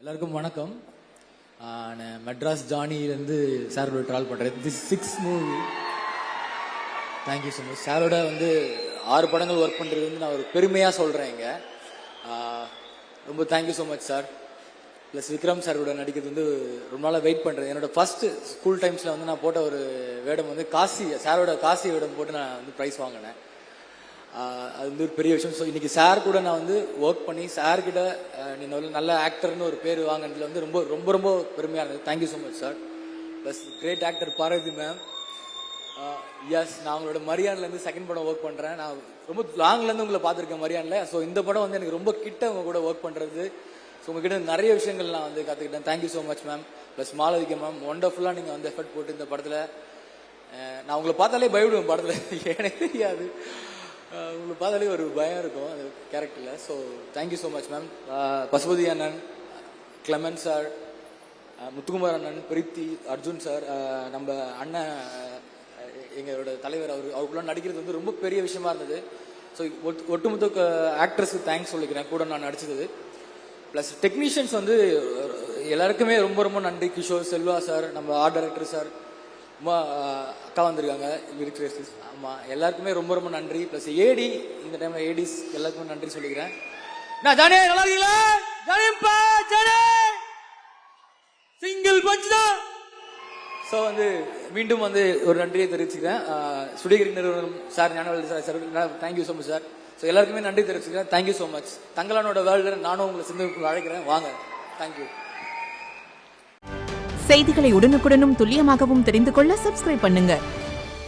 எல்லாருக்கும் வணக்கம். நான் மெட்ராஸ் ஜானியிலேருந்து சாரோட ட்ராவல் பண்ணுறேன். This 6th movie. Thank you so much. சாரோட 6 படங்கள் ஒர்க் பண்ணுறது நான் ஒரு பெருமையாக சொல்கிறேன் இங்கே. ரொம்ப thank you so much sir. Plus Vikram சாரோட நடிக்கிறது ரொம்ப நாளாக வெயிட் பண்ணுறேன். என்னோட ஃபஸ்ட்டு ஸ்கூல் டைம்ஸில் நான் போட்ட ஒரு வேடம் காசி, சாரோட காசி வேடம் போட்டு நான் ப்ரைஸ் வாங்கினேன். அது ஒரு பெரிய விஷயம். ஸோ இன்னைக்கு சார் கூட நான் ஒர்க் பண்ணி சார்கிட்ட நீ நல்ல ஆக்டர்னு ஒரு பேர் வாங்கினதுல ரொம்ப ரொம்ப ரொம்ப பெருமையாக இருந்தது. Thank you so much sir. Plus great actor Parvathi ma'am. Yes, நான் உங்களோட மரியான்லேருந்து செகண்ட் படம் ஒர்க் பண்ணுறேன். நான் ரொம்ப லாங்லேருந்து உங்களை பார்த்துருக்கேன் மரியானில். ஸோ இந்த படம் எனக்கு ரொம்ப கிட்ட உங்க கூட ஒர்க் பண்ணுறது. ஸோ உங்ககிட்ட நிறைய விஷயங்கள் நான் கற்றுக்கிட்டேன். Thank you so much ma'am. Plus Malavika ma'am, ஒண்டர்ஃபுல்லாக நீங்கள் எஃபர்ட் போட்டு இந்த படத்தில் நான் உங்களை பார்த்தாலே பயப்படுவேன். படத்தில் எனக்கு தெரியாது, உங்களை பார்த்தாலே ஒரு பயம் இருக்கும் அந்த கேரக்டரில். So thank you so much ma'am. Pasupathi அண்ணன், கிளமன் சார், முத்துக்குமார் அண்ணன், பிரீத்தி, அர்ஜுன் சார், நம்ம அண்ணன் எங்களோட தலைவர், அவருக்குள்ள நடிக்கிறது ரொம்ப பெரிய விஷயமா இருந்தது. ஸோ ஒட்டுமொத்த ஆக்ட்ரஸ்க்கு தேங்க்ஸ் சொல்லிக்கிறேன் கூட நான் நடிச்சது. ப்ளஸ் டெக்னீஷியன்ஸ் எல்லாருக்குமே ரொம்ப ரொம்ப நன்றி. கிஷோர், செல்வா சார், நம்ம ஆர்ட் டைரக்டர் சார், அக்கா வந்திருக்காங்க, ஆமாம், எல்லாருக்குமே ரொம்ப ரொம்ப நன்றி. ப்ளஸ் ஏடி, இந்த டைமில் ஏடிஸ் எல்லாருக்குமே நன்றி சொல்லிக்கிறேன். நான் ஜானே, நல்லா இருக்கீங்களா? ஜானேப்பா, ஜானே சிங்கிள் பஞ்ச் தான். ஸோ மீண்டும் ஒரு நன்றியை தெரிவிச்சுக்கிறேன். சுடிகிரி நிறுவனம் sir, Gnanavel sir, thank you so much sir. So எல்லாருக்குமே நன்றி தெரிவிச்சுக்கிறேன். Thank you so much. தங்களானோட வேர்ல்டில் நானும் உங்களை சிந்து அழைக்கிறேன், வாங்க. தேங்க்யூ. செய்திகளை உடனுக்குடனும் துல்லியமாகவும் தெரிந்து கொள்ள சப்ஸ்கிரைப் பண்ணுங்க.